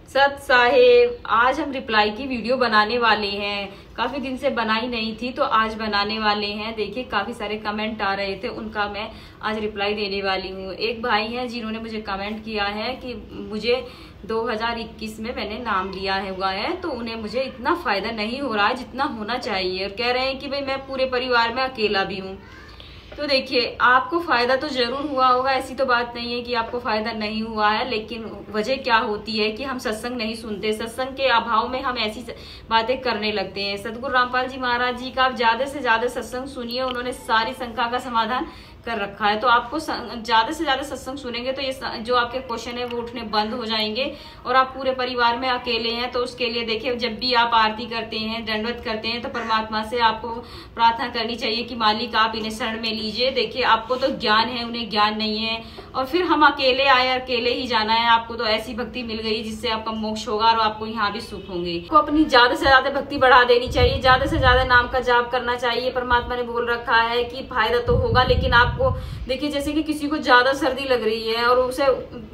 सत साहेब, आज हम रिप्लाई की वीडियो बनाने वाले हैं। काफी दिन से बनाई नहीं थी तो आज बनाने वाले हैं। देखिए काफी सारे कमेंट आ रहे थे, उनका मैं आज रिप्लाई देने वाली हूँ। एक भाई हैं जिन्होंने मुझे कमेंट किया है कि मुझे 2021 में मैंने नाम लिया हुआ है तो उन्हें मुझे इतना फायदा नहीं हो रहा है जितना होना चाहिए, और कह रहे हैं कि भाई मैं पूरे परिवार में अकेला भी हूँ। तो देखिए आपको फायदा तो जरूर हुआ होगा, ऐसी तो बात नहीं है कि आपको फायदा नहीं हुआ है, लेकिन वजह क्या होती है कि हम सत्संग नहीं सुनते। सत्संग के अभाव में हम ऐसी बातें करने लगते हैं। सतगुरु रामपाल जी महाराज जी का आप ज्यादा से ज्यादा सत्संग सुनिए, उन्होंने सारी शंका का समाधान कर रखा है। तो आपको ज्यादा से ज्यादा सत्संग सुनेंगे तो ये जो आपके क्वेश्चन है वो उठने बंद हो जाएंगे, और आप पूरे परिवार में अकेले हैं। तो उसके लिए देखिए, जब भी आप आरती करते हैं, दंडवत करते हैं, तो परमात्मा से आपको प्रार्थना करनी चाहिए कि मालिक आप इन्हें शरण में लीजिए। देखिए आपको तो ज्ञान है, उन्हें ज्ञान नहीं है, और फिर हम अकेले आए, अकेले ही जाना है। आपको तो ऐसी भक्ति मिल गई जिससे आपका मोक्ष होगा और आपको यहाँ भी सुख होंगे। आपको अपनी ज्यादा से ज्यादा भक्ति बढ़ा देनी चाहिए, ज्यादा से ज्यादा नाम का जाप करना चाहिए। परमात्मा ने बोल रखा है कि फायदा तो होगा, लेकिन आपको देखिए जैसे कि किसी को ज्यादा सर्दी लग रही है और उसे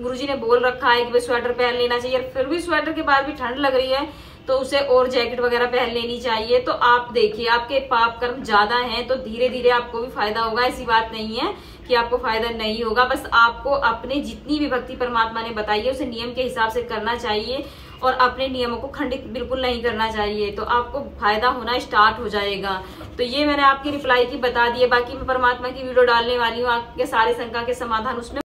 गुरुजी ने बोल रखा है कि भाई स्वेटर पहन लेना चाहिए, फिर भी स्वेटर के बाद भी ठंड लग रही है तो उसे और जैकेट वगैरह पहन लेनी चाहिए। तो आप देखिए आपके पाप कर्म ज्यादा हैं तो धीरे धीरे आपको भी फायदा होगा। ऐसी बात नहीं है कि आपको फायदा नहीं होगा, बस आपको अपने जितनी भी भक्ति परमात्मा ने बताई है उसे नियम के हिसाब से करना चाहिए और अपने नियमों को खंडित बिल्कुल नहीं करना चाहिए, तो आपको फायदा होना स्टार्ट हो जाएगा। तो ये मैंने आपकी रिप्लाई की बता दी है। बाकी मैं परमात्मा की वीडियो डालने वाली हूँ, आपके सारे शंका के समाधान उसमें।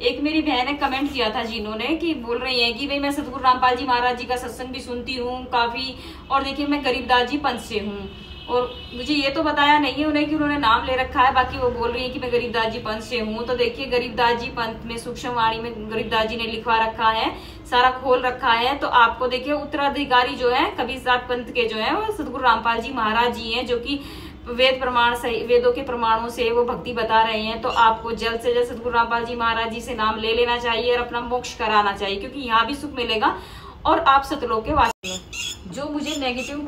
एक मेरी बहन ने कमेंट किया था जिन्होंने कि बोल रही है कि भाई मैं सतगुरु रामपाल जी महाराज जी का सत्संग भी सुनती हूँ काफी, और देखिए मैं गरीबदास जी पंथ से हूँ, और मुझे ये तो बताया नहीं है उन्हें कि उन्होंने नाम ले रखा है। बाकी वो बोल रही है कि मैं गरीबदास जी पंथ से हूँ। तो देखिए गरीबदास जी पंथ में सूक्ष्म वाणी में गरीबदास जी ने लिखवा रखा है, सारा खोल रखा है। तो आपको देखिए उत्तराधिकारी जो है कबीरदास पंथ के जो है वो सतगुरु रामपाल जी महाराज जी हैं, जो कि वेद प्रमाण से, वेदों के प्रमाणों से वो भक्ति बता रहे हैं। तो आपको जल्द से जल्द सतगुरु रामपाल जी महाराज जी से नाम ले लेना चाहिए और अपना मोक्ष कराना चाहिए, क्योंकि यहाँ भी सुख मिलेगा और आप सतलोक के वासी हैं। जो मुझे नेगेटिव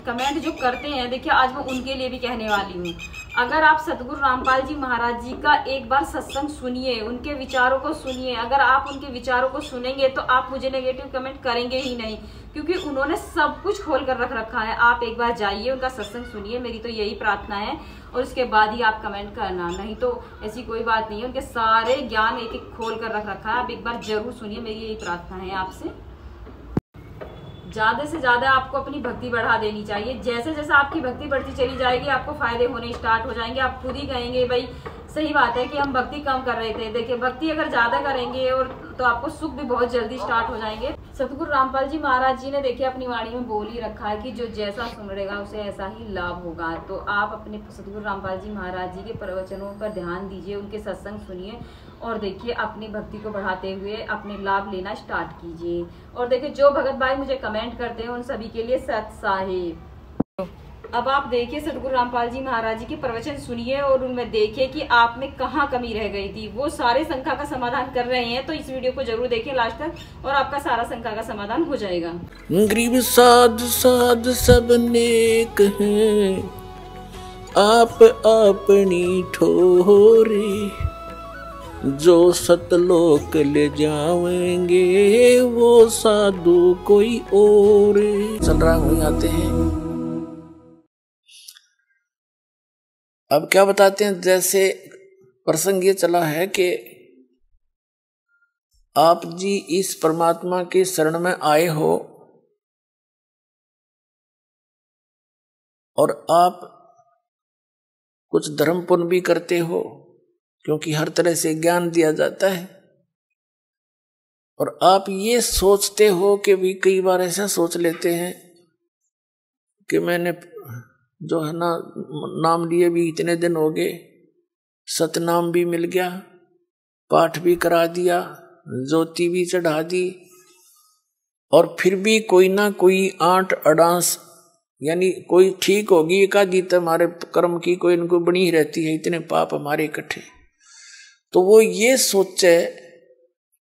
कमेंट जो करते हैं, देखिए आज मैं उनके लिए भी कहने वाली हूँ। अगर आप सतगुरु रामपाल जी महाराज जी का एक बार सत्संग सुनिए, उनके विचारों को सुनिए, अगर आप उनके विचारों को सुनेंगे तो आप मुझे नेगेटिव कमेंट करेंगे ही नहीं, क्योंकि उन्होंने सब कुछ खोल कर रख रखा है। आप एक बार जाइए, उनका सत्संग सुनिए, मेरी तो यही प्रार्थना है, और उसके बाद ही आप कमेंट करना, नहीं तो ऐसी कोई बात नहीं है। उनके सारे ज्ञान एक एक खोल कर रख रखा है, आप एक बार जरूर सुनिए, मेरी यही प्रार्थना है आपसे। ज्यादा से ज्यादा आपको अपनी भक्ति बढ़ा देनी चाहिए। जैसे जैसे आपकी भक्ति बढ़ती चली जाएगी आपको फायदे होने स्टार्ट हो जाएंगे। आप खुद ही कहेंगे भाई सही बात है कि हम भक्ति कम कर रहे थे। देखिए भक्ति अगर ज्यादा करेंगे और तो आपको सुख भी बहुत जल्दी स्टार्ट हो जाएंगे। सतगुरु रामपाल जी महाराज जी ने देखिए अपनी वाणी में बोल ही रखा है कि जो जैसा सुनेगा उसे ऐसा ही लाभ होगा। तो आप अपने सतगुरु रामपाल जी महाराज जी के प्रवचनों पर ध्यान दीजिए, उनके सत्संग सुनिए, और देखिए अपनी भक्ति को बढ़ाते हुए अपने लाभ लेना स्टार्ट कीजिए। और देखिए जो भगत भाई मुझे कमेंट करते हैं उन सभी के लिए सत साहिब। अब आप देखिए सतगुरु रामपाल जी महाराज जी के प्रवचन सुनिए और उनमें देखिए कि आप में कहाँ कमी रह गई थी। वो सारे शंका का समाधान कर रहे हैं, तो इस वीडियो को जरूर देखें लास्ट तक और आपका सारा शंका का समाधान हो जाएगा। गरीब साध साध सब नेक हैं, आप अपनी ठोरी, जो सतलोक ले जाएंगे वो साधु कोई और। चल रहा वही आते हैं। अब क्या बताते हैं, जैसे प्रसंग ये चला है कि आप जी इस परमात्मा के शरण में आए हो और आप कुछ धर्म पुण्य भी करते हो, क्योंकि हर तरह से ज्ञान दिया जाता है। और आप ये सोचते हो कि भी कई बार ऐसा सोच लेते हैं कि मैंने जो है ना नाम लिए भी इतने दिन हो गए, सतनाम भी मिल गया, पाठ भी करा दिया, ज्योति भी चढ़ा दी, और फिर भी कोई ना कोई आंट अडांस, यानी कोई ठीक होगी एक आधी तो हमारे कर्म की कोई इनको बनी ही रहती है, इतने पाप हमारे इकट्ठे। तो वो ये सोचे,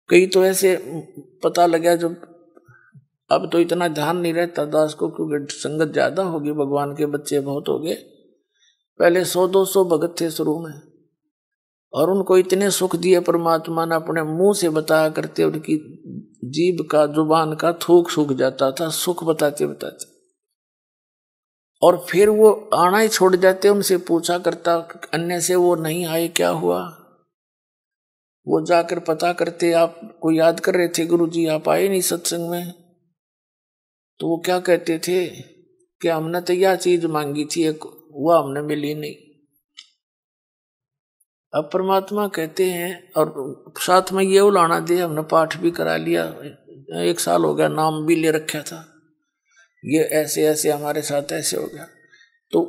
कई तो ऐसे पता लगा जो अब तो इतना ध्यान नहीं रहता दास को, क्योंकि संगत ज्यादा होगी, भगवान के बच्चे बहुत हो गए। पहले 100-200 भगत थे शुरू में, और उनको इतने सुख दिए परमात्मा ने अपने मुंह से बताया करते, उनकी जीभ का जुबान का थूक सूख जाता था सुख बताते बताते। और फिर वो आना ही छोड़ जाते, उनसे पूछा करता अन्य से वो नहीं आए क्या हुआ। वो जाकर पता करते आपको याद कर रहे थे गुरुजी, आप आए नहीं सत्संग में। तो वो क्या कहते थे कि हमने तो यह चीज मांगी थी एक, वह हमने मिली नहीं। अब परमात्मा कहते हैं, और साथ में ये उलाना दे, हमने पाठ भी करा लिया, 1 साल हो गया, नाम भी ले रखा था, ये ऐसे ऐसे हमारे साथ ऐसे हो गया। तो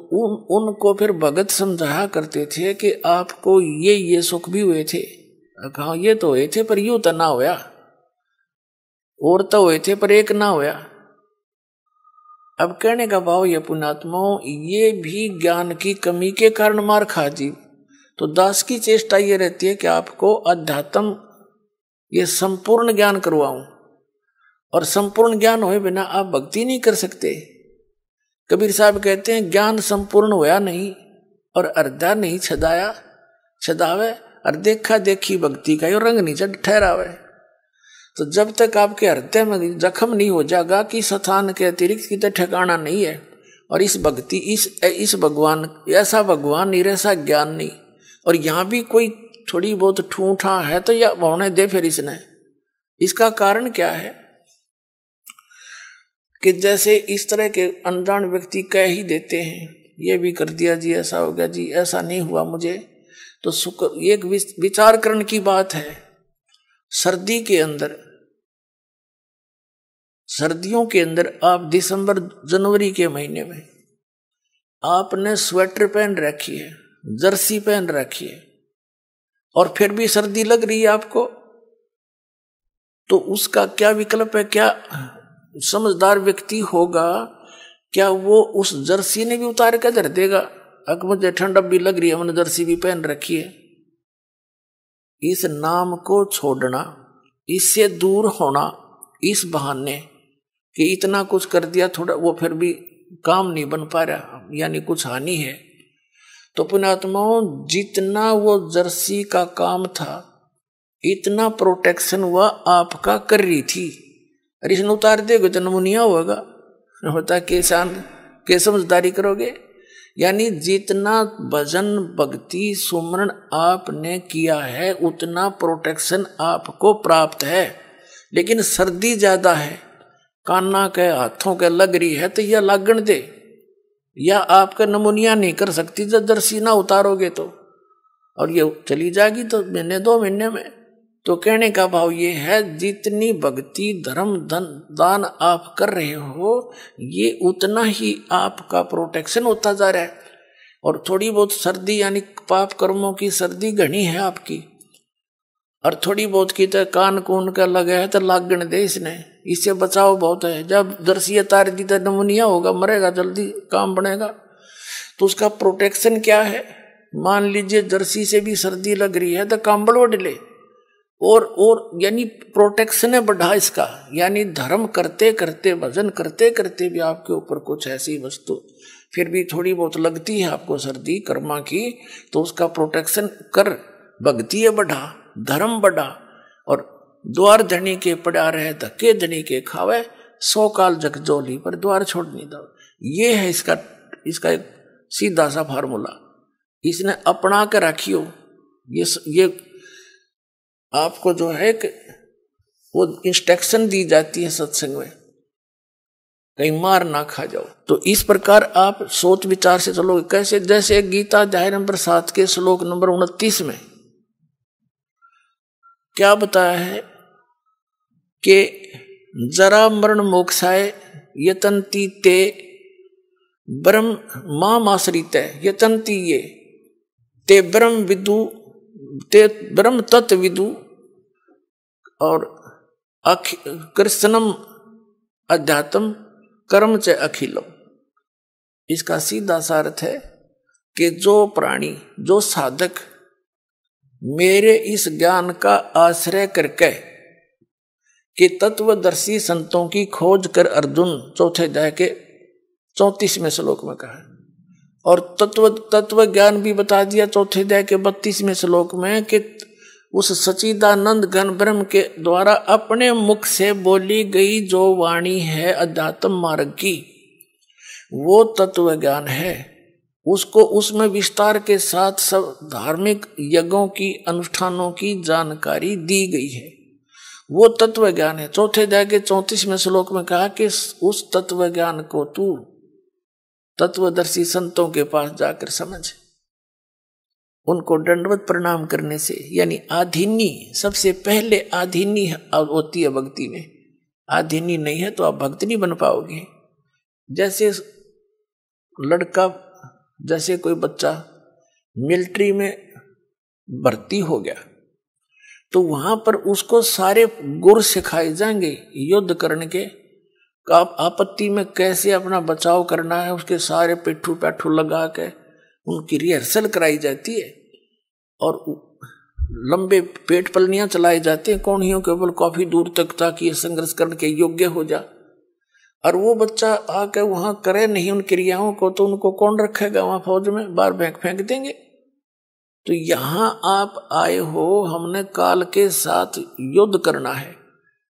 उनको फिर भगत समझाया करते थे कि आपको ये सुख भी हुए थे। कहा ये तो हुए थे पर यूं तो ना होया, और तो हुए थे पर एक ना होया। अब कहने का भाव ये पुण्यात्माओं, ये भी ज्ञान की कमी के कारण मार खा जी। तो दास की चेष्टा ये रहती है कि आपको अध्यात्म ये संपूर्ण ज्ञान करवाऊं, और संपूर्ण ज्ञान होए बिना आप भक्ति नहीं कर सकते। कबीर साहब कहते हैं ज्ञान संपूर्ण होया नहीं और अर्धा नहीं छदाया छदावे, और देखा देखी भक्ति का यो रंग नहीं चढ़ ठहरावे। तो जब तक आपके हृदय में जख्म नहीं हो जाएगा कि स्थान के अतिरिक्त कितने ठिकाना नहीं है, और इस भक्ति इस भगवान ऐसा भगवान नहीं, ऐसा ज्ञान नहीं, और यहाँ भी कोई थोड़ी बहुत ठूठा है तो यह होने दे फिर इसने। इसका कारण क्या है कि जैसे इस तरह के अनजान व्यक्ति कह ही देते हैं, ये भी कर दिया जी, ऐसा हो गया जी, ऐसा नहीं हुआ मुझे। तो एक विचार करने की बात है। सर्दी के अंदर, सर्दियों के अंदर आप दिसंबर जनवरी के महीने में आपने स्वेटर पहन रखी है, जर्सी पहन रखी है, और फिर भी सर्दी लग रही है आपको, तो उसका क्या विकल्प है? क्या समझदार व्यक्ति होगा, क्या वो उस जर्सी ने भी उतार कर धर देगा? अगर मुझे ठंड अब भी लग रही है, मैंने जर्सी भी पहन रखी है। इस नाम को छोड़ना, इससे दूर होना, इस बहाने कि इतना कुछ कर दिया थोड़ा, वो फिर भी काम नहीं बन पा रहा, यानी कुछ हानि है। तो पुण्यात्माओं, जितना वो जर्सी का काम था, इतना प्रोटेक्शन वह आपका कर रही थी, अरे इसने उतार देगा तो नमूनिया होगा, होता किसान के समझदारी करोगे। यानी जितना भजन भक्ति सुमरण आपने किया है उतना प्रोटेक्शन आपको प्राप्त है, लेकिन सर्दी ज्यादा है, कान्ना के हाथों के लग रही है तो यह लागण दे, या आपका नमूनिया नहीं कर सकती जब जर्सी ना उतारोगे तो, और ये चली जाएगी तो महीने 2 महीने में। तो कहने का भाव ये है, जितनी भक्ति धर्म धन दान आप कर रहे हो, ये उतना ही आपका प्रोटेक्शन होता जा रहा है। और थोड़ी बहुत सर्दी यानी पाप कर्मों की सर्दी घनी है आपकी, और थोड़ी बहुत की तो कान कून का लगा है तो लागण दे इसने, इससे बचाव बहुत है। जब जर्सी तार दी तो नमूनिया होगा, मरेगा जल्दी, काम बनेगा। तो उसका प्रोटेक्शन क्या है? मान लीजिए जर्सी से भी सर्दी लग रही है तो कंबल ओढ़ ले, और यानी प्रोटेक्शन है बढ़ा इसका। यानी धर्म करते करते भजन करते करते भी आपके ऊपर कुछ ऐसी वस्तु फिर भी थोड़ी बहुत लगती है आपको सर्दी कर्मा की, तो उसका प्रोटेक्शन कर, भक्ति है बढ़ा, धर्म बढ़ा। और द्वार धनी के पड़ा रहे धक्के धनी के खावे, 100 काल जगजोली पर द्वार छोड़ नहीं दो। ये है इसका एक सीधा सा फार्मूला, इसने अपना कर रखियो। ये आपको जो है कि वो इंस्ट्रक्शन दी जाती है सत्संग में, कहीं मार ना खा जाओ। तो इस प्रकार आप सोच विचार से चलोगे। कैसे? जैसे गीता अध्याय नंबर 7 के श्लोक नंबर 29 में क्या बताया है कि जरा मरण मोक्षाय यतंती ते ब्रह्म मामाश्रित यतंती ये ते ब्रह्म विदु ते ब्रह्म तत्व विदु और कृष्णम अध्यात्म कर्म च अखिलम। इसका सीधा सा अर्थ है कि जो प्राणी, जो साधक मेरे इस ज्ञान का आश्रय करके कि तत्वदर्शी संतों की खोज कर अर्जुन 4 अध्याय के 34वें श्लोक में कहा, और तत्व ज्ञान भी बता दिया चौथे अध्याय के 32वें श्लोक में कि उस सच्चिदानंद घन ब्रह्म के द्वारा अपने मुख से बोली गई जो वाणी है अध्यात्म मार्ग की, वो तत्व ज्ञान है। उसको उसमें विस्तार के साथ सब धार्मिक यज्ञों की अनुष्ठानों की जानकारी दी गई है, वो तत्व ज्ञान है। चौथे अध्याय के 34वें श्लोक में कहा कि उस तत्व ज्ञान को तू तत्वदर्शी संतों के पास जाकर समझ, उनको दंडवत प्रणाम करने से, यानी आधीनी, सबसे पहले आधीनी होती है भक्ति में। आधीनी नहीं है तो आप भक्त नहीं बन पाओगे। जैसे लड़का, जैसे कोई बच्चा मिलिट्री में भर्ती हो गया तो वहां पर उसको सारे गुर सिखाए जाएंगे युद्ध करने के, आपत्ति में कैसे अपना बचाव करना है, उसके सारे पिट्ठू लगा के उनकी रिहर्सल कराई जाती है और लंबे पेट पलनियां चलाए जाते हैं कौड़ियों के बल काफी दूर तक, ताकि ये संघर्ष करने के योग्य हो जा। और वो बच्चा आकर वहां करे नहीं उन क्रियाओं को, तो उनको कौन रखेगा वहां फौज में, बाहर फेंक देंगे। तो यहां आप आए हो, हमने काल के साथ युद्ध करना है,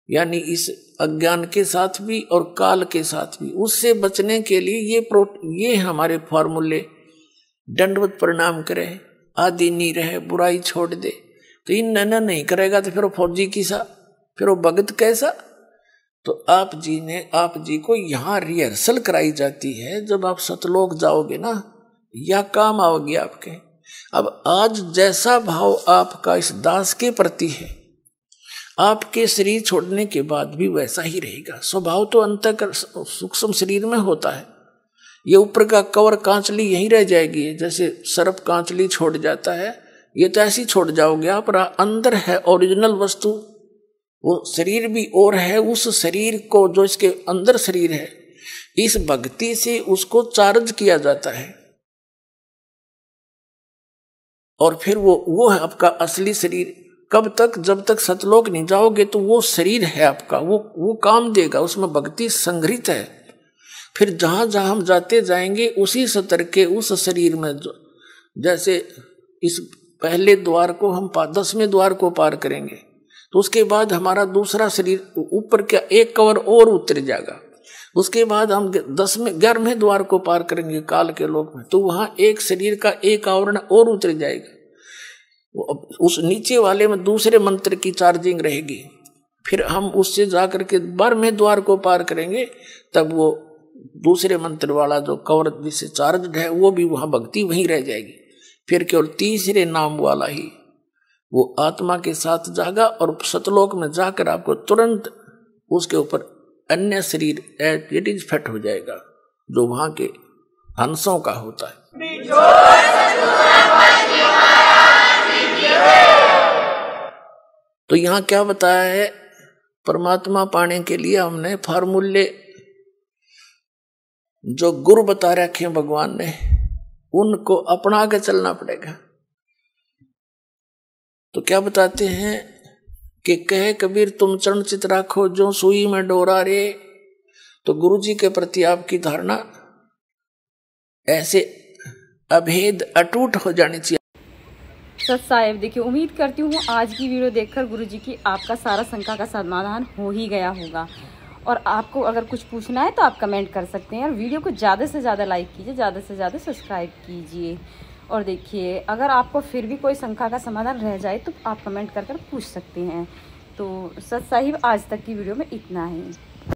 यानी इस अज्ञान के साथ भी और काल के साथ भी। उससे बचने के लिए ये हमारे फॉर्मूले, दंडवत प्रणाम करे, आदि नहीं रहे, बुराई छोड़ दे। तो इन नैना नहीं करेगा तो फिर वो फौजी किसा, फिर वो भगत कैसा। तो आप जी को यहाँ रिहर्सल कराई जाती है। जब आप सतलोक जाओगे ना, या काम आओगे आपके। अब आज जैसा भाव आपका इस दास के प्रति है, आपके शरीर छोड़ने के बाद भी वैसा ही रहेगा। स्वभाव तो अंतःकर सूक्ष्म शरीर में होता है, ये ऊपर का कवर कांचली यहीं रह जाएगी। जैसे सर्प कांचली छोड़ जाता है, ये तो ऐसी छोड़ जाओगे आप। अंदर है ओरिजिनल वस्तु, वो शरीर भी और है। उस शरीर को, जो इसके अंदर शरीर है, इस भक्ति से उसको चार्ज किया जाता है और फिर वो है आपका असली शरीर। कब तक? जब तक सतलोक नहीं जाओगे तो वो शरीर है आपका, वो काम देगा, उसमें भक्ति संग्रहित है। फिर जहां जहां हम जाते जाएंगे उसी स्तर के उस शरीर में, जैसे इस पहले द्वार को हम 10वें द्वार को पार करेंगे तो उसके बाद हमारा दूसरा शरीर ऊपर का एक कवर और उतर जाएगा। उसके बाद हम 11वें द्वार को पार करेंगे काल के लोक में, तो वहां एक शरीर का एक आवरण और उतर जाएगा। उस नीचे वाले में दूसरे मंत्र की चार्जिंग रहेगी। फिर हम उससे जाकर के 12वें द्वार को पार करेंगे, तब वो दूसरे मंत्र वाला जो कवर जिससे चार्ज है वो भी वहां भक्ति वहीं रह जाएगी। फिर केवल तीसरे नाम वाला ही वो आत्मा के साथ जागा और सतलोक में जाकर आपको तुरंत उसके ऊपर अन्य शरीर इट इज फिट हो जाएगा, जो वहां के हंसों का होता है। तो यहाँ क्या बताया है? परमात्मा पाने के लिए हमने फार्मूले जो गुरु बता रखे भगवान ने, उनको अपना के चलना पड़ेगा। तो क्या बताते हैं कि कहे कबीर तुम चरण चित राखो जो सुई में डोरा रे। तो गुरु जी के प्रति आपकी धारणा ऐसे अभेद अटूट हो जानी चाहिए। सत साहिब, देखिए उम्मीद करती हूँ आज की वीडियो देखकर गुरुजी की आपका सारा शंका का समाधान हो ही गया होगा। और आपको अगर कुछ पूछना है तो आप कमेंट कर सकते हैं और वीडियो को ज़्यादा से ज़्यादा लाइक कीजिए, ज़्यादा से ज़्यादा सब्सक्राइब कीजिए। और देखिए अगर आपको फिर भी कोई शंका का समाधान रह जाए तो आप कमेंट कर पूछ सकते हैं। तो सत साहिब, आज तक की वीडियो में इतना ही।